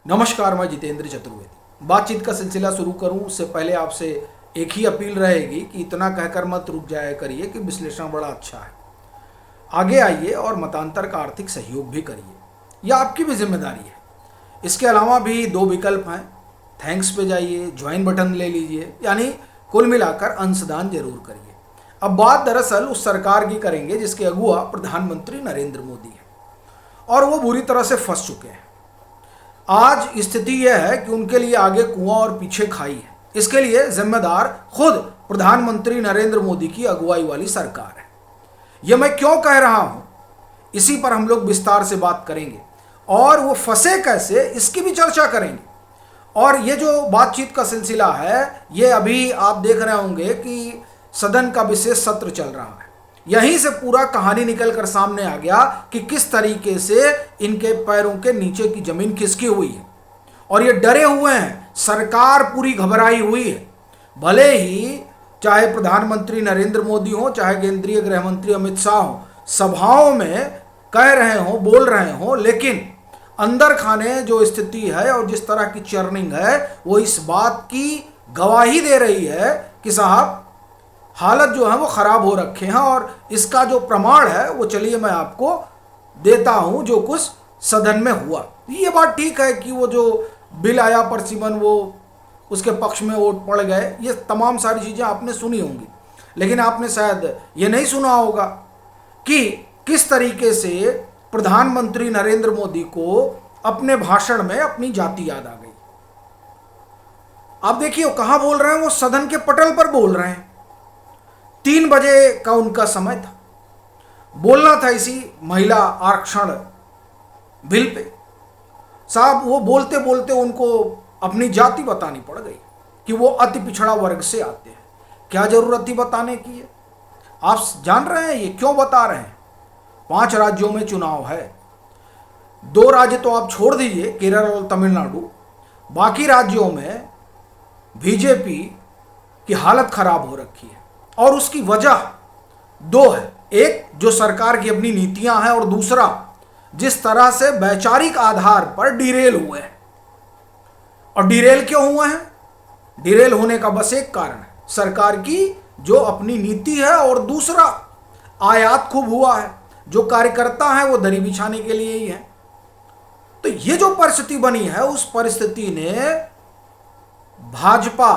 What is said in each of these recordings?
नमस्कार, मैं जितेंद्र चतुर्वेदी। बातचीत का सिलसिला शुरू करूं उससे पहले आपसे एक ही अपील रहेगी कि इतना कहकर मत रुक जाया करिए कि विश्लेषण बड़ा अच्छा है। आगे आइए और मतांतर का आर्थिक सहयोग भी करिए, यह आपकी भी जिम्मेदारी है। इसके अलावा भी दो विकल्प हैं, थैंक्स पे जाइए, ज्वाइन बटन ले लीजिए, यानी कुल मिलाकर अंशदान जरूर करिए। अब बात दरअसल उस सरकार की करेंगे जिसके अगुआ प्रधानमंत्री नरेंद्र मोदी है और वो बुरी तरह से फंस चुके हैं। आज स्थिति यह है कि उनके लिए आगे कुआं और पीछे खाई है। इसके लिए जिम्मेदार खुद प्रधानमंत्री नरेंद्र मोदी की अगुवाई वाली सरकार है। यह मैं क्यों कह रहा हूं, इसी पर हम लोग विस्तार से बात करेंगे और वो फंसे कैसे इसकी भी चर्चा करेंगे। और ये जो बातचीत का सिलसिला है, ये अभी आप देख रहे होंगे कि सदन का विशेष सत्र चल रहा है। यहीं से पूरा कहानी निकल कर सामने आ गया कि किस तरीके से इनके पैरों के नीचे की जमीन खिसकी हुई है और ये डरे हुए हैं। सरकार पूरी घबराई हुई है। भले ही चाहे प्रधानमंत्री नरेंद्र मोदी हो, चाहे केंद्रीय गृह मंत्री अमित शाह हो, सभाओं में कह रहे हो, बोल रहे हो, लेकिन अंदर खाने जो स्थिति है और जिस तरह की चर्निंग है वो इस बात की गवाही दे रही है कि साहब हालत जो है वो खराब हो रखे हैं। और इसका जो प्रमाण है वो चलिए मैं आपको देता हूं, जो कुछ सदन में हुआ। ये बात ठीक है कि वो जो बिल आया परसिमन, वो उसके पक्ष में वोट पड़ गए, ये तमाम सारी चीज़ें आपने सुनी होंगी, लेकिन आपने शायद ये नहीं सुना होगा कि किस तरीके से प्रधानमंत्री नरेंद्र मोदी को अपने भाषण में अपनी जाति याद आ गई। आप देखिए कहाँ बोल रहे हैं, वो सदन के पटल पर बोल रहे हैं। 3 बजे का उनका समय था, बोलना था इसी महिला आरक्षण बिल पे। साहब वो बोलते बोलते उनको अपनी जाति बतानी पड़ गई कि वो अति पिछड़ा वर्ग से आते हैं। क्या जरूरत थी बताने की है? आप जान रहे हैं ये क्यों बता रहे हैं? 5 राज्यों में चुनाव है। 2 राज्य तो आप छोड़ दीजिए, केरल और तमिलनाडु, बाकी राज्यों में बीजेपी की हालत खराब हो रखी है और उसकी वजह 2 है। एक जो सरकार की अपनी नीतियां हैं और दूसरा जिस तरह से वैचारिक आधार पर डिरेल हुए हैं। और डिरेल क्यों हुए हैं? डिरेल होने का बस एक कारण है, सरकार की जो अपनी नीति है, और दूसरा आयात खूब हुआ है। जो कार्यकर्ता है वो दरी बिछाने के लिए ही है। तो ये जो परिस्थिति बनी है, उस परिस्थिति ने भाजपा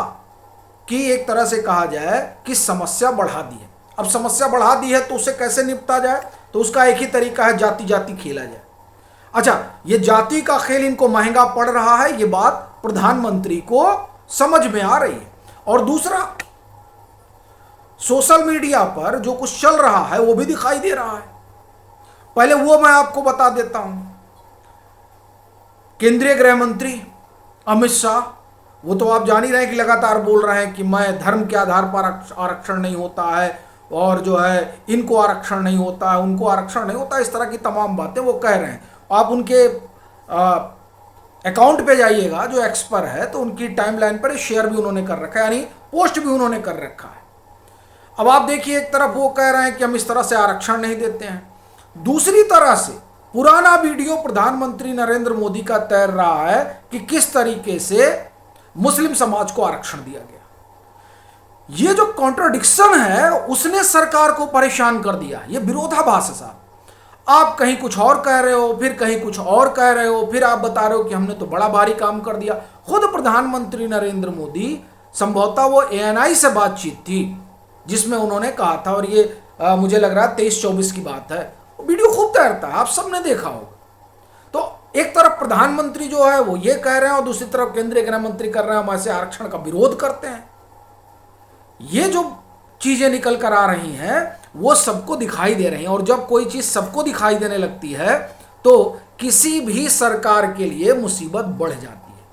की एक तरह से कहा जाए कि समस्या बढ़ा दी है। अब समस्या बढ़ा दी है तो उससे कैसे निपटा जाए? तो उसका एक ही तरीका है, जाति जाति खेला जाए। अच्छा, ये जाति का खेल इनको महंगा पड़ रहा है, ये बात प्रधानमंत्री को समझ में आ रही है। और दूसरा, सोशल मीडिया पर जो कुछ चल रहा है वो भी दिखाई दे रहा है। पहले वो मैं आपको बता देता हूं। केंद्रीय गृह मंत्री अमित शाह, वो तो आप जान ही रहे हैं कि लगातार बोल रहे हैं कि मैं धर्म के आधार पर आरक्षण नहीं होता है, और जो है इनको आरक्षण नहीं होता है, उनको आरक्षण नहीं होता, इस तरह की तमाम बातें वो कह रहे हैं। आप उनके अकाउंट पे जाइएगा जो एक्स पर है, तो उनकी टाइमलाइन पर शेयर भी उन्होंने कर रखा है, यानी पोस्ट भी उन्होंने कर रखा है। अब आप देखिए, एक तरफ वो कह रहे हैं कि हम इस तरह से आरक्षण नहीं देते हैं, दूसरी तरह से पुराना वीडियो प्रधानमंत्री नरेंद्र मोदी का तैर रहा है कि किस तरीके से मुस्लिम समाज को आरक्षण दिया गया। ये जो कॉन्ट्रडिक्शन है उसने सरकार को परेशान कर दिया। ये विरोधाभास है साहब। आप कहीं कुछ और कह रहे हो, फिर कहीं कुछ और कह रहे हो, फिर आप बता रहे हो कि हमने तो बड़ा भारी काम कर दिया। खुद प्रधानमंत्री नरेंद्र मोदी, संभवतः वो ANI से बातचीत थी जिसमें उन्होंने कहा था, और ये मुझे लग रहा है 23-24 की बात है, वीडियो खूब तैरता है, आप सबने देखा होगा। तो एक तरफ प्रधानमंत्री जो है वो ये कह रहे हैं और दूसरी तरफ केंद्रीय गृह मंत्री कर रहे हैं हम ऐसे आरक्षण का विरोध करते हैं। ये जो चीजें निकल कर आ रही हैं वो सबको दिखाई दे रही हैं, और जब कोई चीज सबको दिखाई देने लगती है तो किसी भी सरकार के लिए मुसीबत बढ़ जाती है।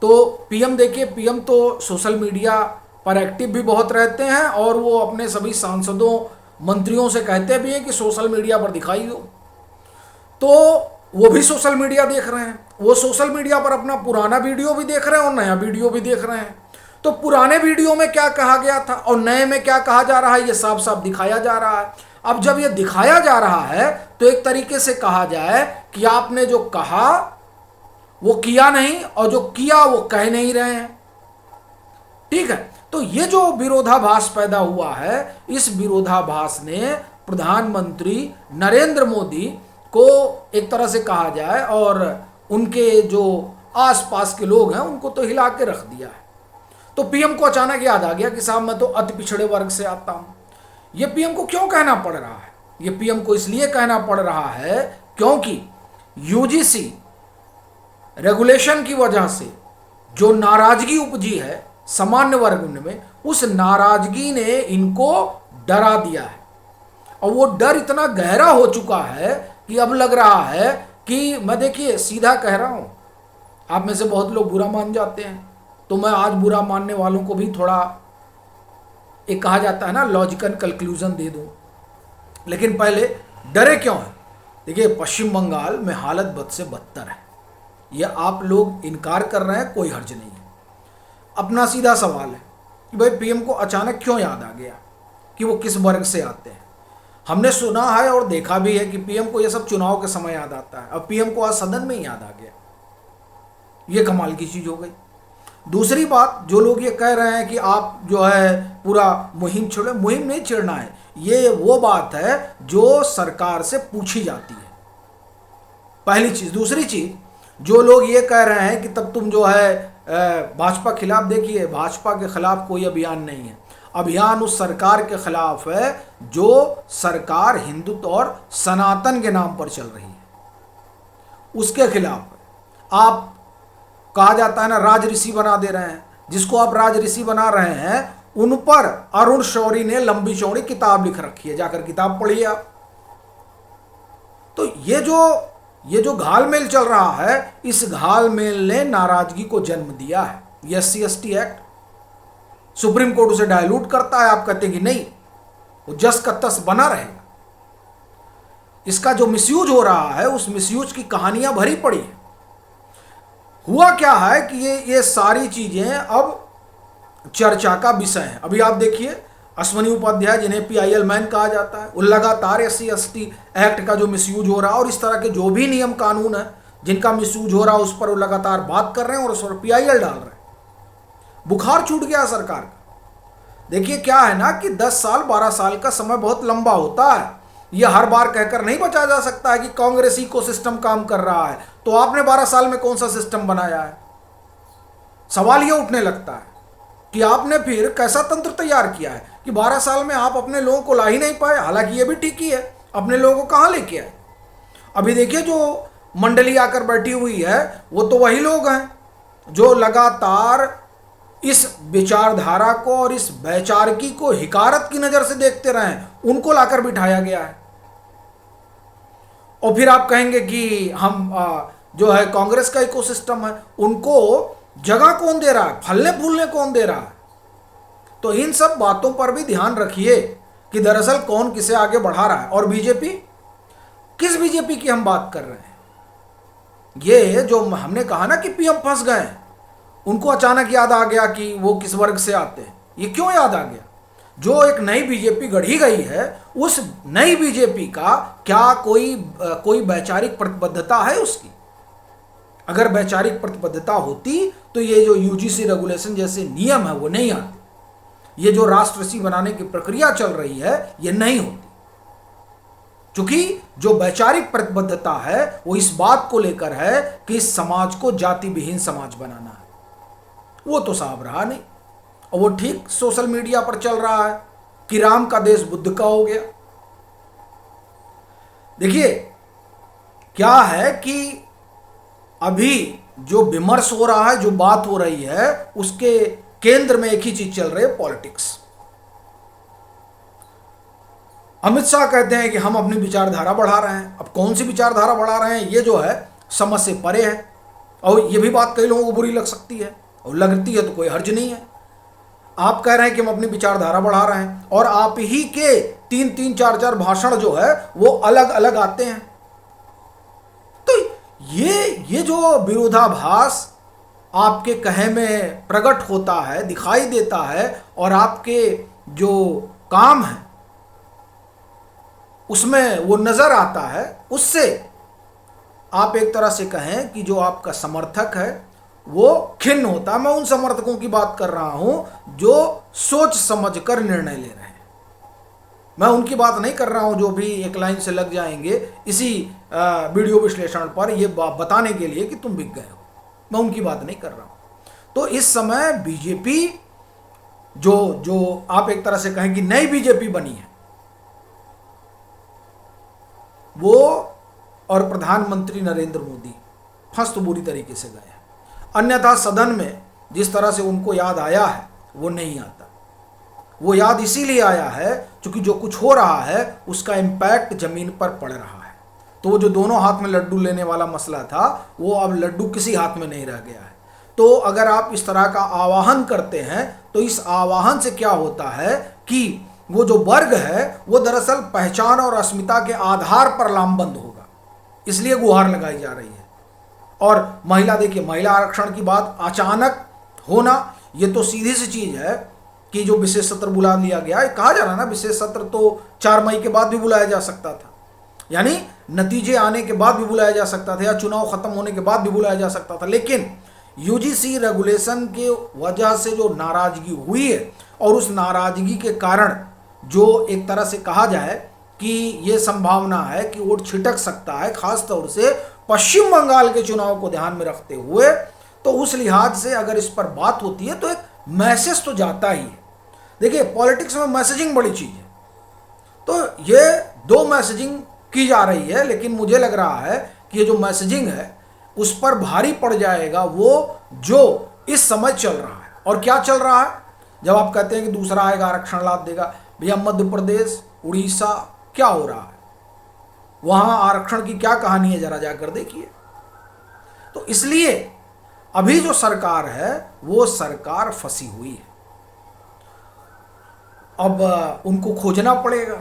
तो पीएम देखिए, पीएम तो सोशल मीडिया पर एक्टिव भी बहुत रहते हैं और वो अपने सभी सांसदों मंत्रियों से कहते भी हैं कि सोशल मीडिया पर दिखाई दो, तो वो भी सोशल मीडिया देख रहे हैं। वो सोशल मीडिया पर अपना पुराना वीडियो भी देख रहे हैं और नया वीडियो भी देख रहे हैं। तो पुराने वीडियो में क्या कहा गया था और नए में क्या कहा जा रहा है, ये साफ साफ दिखाया जा रहा है। अब जब ये दिखाया जा रहा है तो एक तरीके से कहा जाए कि आपने जो कहा वो किया नहीं, और जो किया वो कह नहीं रहे हैं। ठीक है, तो ये जो विरोधाभास पैदा हुआ है, इस विरोधाभास ने प्रधानमंत्री नरेंद्र मोदी को एक तरह से कहा जाए, और उनके जो आसपास के लोग हैं उनको तो हिला के रख दिया है। तो पीएम को अचानक याद आ गया कि साहब मैं तो अति पिछड़े वर्ग से आता हूं। ये पीएम को क्यों कहना पड़ रहा है? ये पीएम को इसलिए कहना पड़ रहा है क्योंकि यूजीसी रेगुलेशन की वजह से जो नाराजगी उपजी है सामान्य वर्ग में, उस नाराजगी ने इनको डरा दिया है। और वो डर इतना गहरा हो चुका है कि अब लग रहा है कि, मैं देखिए सीधा कह रहा हूं, आप में से बहुत लोग बुरा मान जाते हैं, तो मैं आज बुरा मानने वालों को भी थोड़ा, एक कहा जाता है ना, लॉजिकल कंक्लूजन दे दूं। लेकिन पहले डरे क्यों है? देखिए, पश्चिम बंगाल में हालत बद से बदतर है। ये आप लोग इनकार कर रहे हैं, कोई हर्ज नहीं है। अपना सीधा सवाल है कि भाई पीएम को अचानक क्यों याद आ गया कि वो किस वर्ग से आते हैं। हमने सुना है और देखा भी है कि पीएम को ये सब चुनाव के समय याद आता है। अब पीएम को आज सदन में ही याद आ गया, ये कमाल की चीज हो गई। दूसरी बात, जो लोग ये कह रहे हैं कि आप जो है पूरा मुहिम छोड़े, मुहिम नहीं छेड़ना है, ये वो बात है जो सरकार से पूछी जाती है, पहली चीज। दूसरी चीज, जो लोग ये कह रहे हैं कि तब तुम जो है भाजपा खिलाफ, देखिए भाजपा के खिलाफ कोई अभियान नहीं है। अभियान उस सरकार के खिलाफ है जो सरकार हिंदुत्व और सनातन के नाम पर चल रही है, उसके खिलाफ है। आप, कहा जाता है ना, राज ऋषि बना दे रहे हैं। जिसको आप राज ऋषि बना रहे हैं उन पर अरुण शौरी ने लंबी चौड़ी किताब लिख रखी है, जाकर किताब पढ़िए आप। तो ये जो घालमेल चल रहा है, इस घालमेल ने नाराजगी को जन्म दिया है। ये SC/ST एक्ट, सुप्रीम कोर्ट उसे डायलूट करता है, आप कहते हैं कि नहीं, वो जस का तस बना रहेगा। इसका जो मिसयूज हो रहा है, उस मिसयूज की कहानियां भरी पड़ी है। हुआ क्या है कि ये सारी चीजें अब चर्चा का विषय है। अभी आप देखिए, अश्वनी उपाध्याय, जिन्हें PIL मैन कहा जाता है, वो लगातार SC/ST एक्ट का जो मिसयूज हो रहा है और इस तरह के जो भी नियम कानून है जिनका मिसयूज हो रहा है, उस पर वो लगातार बात कर रहे हैं और उस पर PIL डाल रहे हैं। बुखार छूट गया सरकार का। देखिए क्या है ना कि 10 साल 12 साल का समय बहुत लंबा होता है। ये हर बार कहकर नहीं बचा जा सकता है कि कांग्रेस इकोसिस्टम काम कर रहा है। तो आपने 12 साल में कौन सा सिस्टम बनाया है? सवाल ये उठने लगता है कि आपने फिर कैसा तंत्र तैयार किया है कि 12 साल में आप अपने लोगों को ला ही नहीं पाए। हालांकि ये भी ठीक ही है, अपने लोगों को कहाँ लेके आए? अभी देखिए, जो मंडली आकर बैठी हुई है वो तो वही लोग हैं जो लगातार इस विचारधारा को और इस वैचारिकी को हिकारत की नजर से देखते रहे, उनको लाकर बिठाया गया है। और फिर आप कहेंगे कि हम जो है कांग्रेस का इकोसिस्टम है, उनको जगह कौन दे रहा है, फलने फूलने कौन दे रहा है? तो इन सब बातों पर भी ध्यान रखिए कि दरअसल कौन किसे आगे बढ़ा रहा है। और बीजेपी, किस बीजेपी की हम बात कर रहे हैं? ये जो हमने कहा ना कि पीएम फंस गए, उनको अचानक याद आ गया कि वो किस वर्ग से आते हैं। ये क्यों याद आ गया? जो एक नई बीजेपी गढ़ी गई है, उस नई बीजेपी का क्या कोई वैचारिक प्रतिबद्धता है उसकी? अगर वैचारिक प्रतिबद्धता होती तो ये जो यूजीसी रेगुलेशन जैसे नियम है वो नहीं आते। ये जो राष्ट्र ऋषि बनाने की प्रक्रिया चल रही है ये नहीं होती। क्योंकि जो वैचारिक प्रतिबद्धता है वो इस बात को लेकर है कि इस समाज को जाति विहीन समाज बनाना है। वो तो साहब रहा नहीं, और वो ठीक सोशल मीडिया पर चल रहा है कि राम का देश बुद्ध का हो गया। देखिए क्या है कि अभी जो विमर्श हो रहा है, जो बात हो रही है, उसके केंद्र में एक ही चीज चल रही है, पॉलिटिक्स। अमित शाह कहते हैं कि हम अपनी विचारधारा बढ़ा रहे हैं। अब कौन सी विचारधारा बढ़ा रहे हैं, ये जो है समझ से परे है। और ये भी बात कई लोगों को बुरी लग सकती है, और लगती है तो कोई हर्ज नहीं है। आप कह रहे हैं कि हम अपनी विचारधारा बढ़ा रहे हैं, और आप ही के 3-3 4-4 भाषण जो है वो अलग अलग आते हैं। तो ये जो विरोधाभास आपके कहे में प्रकट होता है, दिखाई देता है, और आपके जो काम है उसमें वो नजर आता है, उससे आप एक तरह से कहें कि जो आपका समर्थक है वो खिन्न होता है। मैं उन समर्थकों की बात कर रहा हूं जो सोच समझकर निर्णय ले रहे हैं। मैं उनकी बात नहीं कर रहा हूं जो भी एक लाइन से लग जाएंगे इसी वीडियो विश्लेषण पर ये बताने के लिए कि तुम बिक गए हो। मैं उनकी बात नहीं कर रहा हूं। तो इस समय बीजेपी जो आप एक तरह से कहें कि नई बीजेपी बनी है, वो और प्रधानमंत्री नरेंद्र मोदी फंस तो बुरी तरीके से गए हैं। अन्यथा सदन में जिस तरह से उनको याद आया है वो नहीं आता। वो याद इसीलिए आया है क्योंकि जो कुछ हो रहा है उसका इम्पैक्ट जमीन पर पड़ रहा है। तो वो जो दोनों हाथ में लड्डू लेने वाला मसला था वो अब लड्डू किसी हाथ में नहीं रह गया है। तो अगर आप इस तरह का आवाहन करते हैं तो इस आवाहन से क्या होता है कि वो जो वर्ग है वो दरअसल पहचान और अस्मिता के आधार पर लामबंद होगा, इसलिए गुहार लगाई जा रही है। और महिला, देखिए महिला आरक्षण की बात अचानक होना ये तो सीधी सी चीज है कि जो विशेष सत्र बुला लिया गया, कहा जा रहा है ना विशेष सत्र तो 4 मई के बाद भी बुलाया जा सकता था, यानी नतीजे आने के बाद भी बुलाया जा सकता था या चुनाव खत्म होने के बाद भी बुलाया जा सकता था। लेकिन यूजीसी रेगुलेशन के वजह से जो नाराजगी हुई है और उस नाराजगी के कारण जो एक तरह से कहा जाए कि ये संभावना है कि वोट छिटक सकता है, खास तौर से पश्चिम बंगाल के चुनाव को ध्यान में रखते हुए, तो उस लिहाज से अगर इस पर बात होती है तो एक मैसेज तो जाता ही है। देखिए पॉलिटिक्स में मैसेजिंग बड़ी चीज है, तो ये 2 मैसेजिंग की जा रही है। लेकिन मुझे लग रहा है कि ये जो मैसेजिंग है उस पर भारी पड़ जाएगा वो जो इस समय चल रहा है। और क्या चल रहा है? जब आप कहते हैं कि दूसरा आएगा आरक्षण लाभ देगा, भैया मध्य प्रदेश, उड़ीसा क्या हो रहा है, वहां आरक्षण की क्या कहानी है, जरा जाकर देखिए। तो इसलिए अभी जो सरकार है वो सरकार फंसी हुई है। अब उनको खोजना पड़ेगा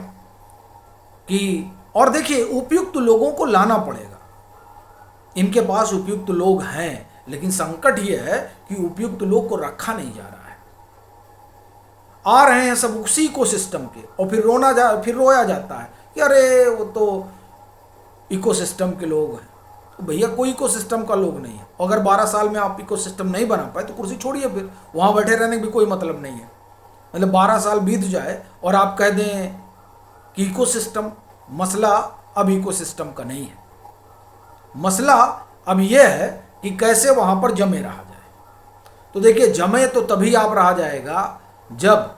कि, और देखिए उपयुक्त लोगों को लाना पड़ेगा। इनके पास उपयुक्त लोग हैं, लेकिन संकट ये है कि उपयुक्त लोग को रखा नहीं जा रहा है। आ रहे हैं सब उसी इकोसिस्टम के, और फिर रोया जाता है कि अरे वो तो इकोसिस्टम के लोग हैं। तो भैया कोई इकोसिस्टम का लोग नहीं है। अगर 12 साल में आप इकोसिस्टम नहीं बना पाए तो कुर्सी छोड़िए, फिर वहां बैठे रहने का भी कोई मतलब नहीं है। मतलब 12 साल बीत जाए और आप कह दें कि इकोसिस्टम, मसला अब इकोसिस्टम का नहीं है। मसला अब यह है कि कैसे वहां पर जमे रहा जाए। तो देखिए जमे तो तभी आप रहा जाएगा जब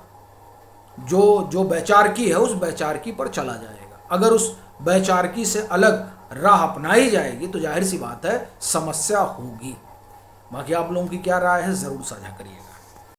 जो वैचारिकी है उस वैचारिकी पर चला जाएगा। अगर उस वैचारिकी से अलग राह अपनाई जाएगी तो जाहिर सी बात है समस्या होगी। बाकी आप लोगों की क्या राय है जरूर साझा करिएगा।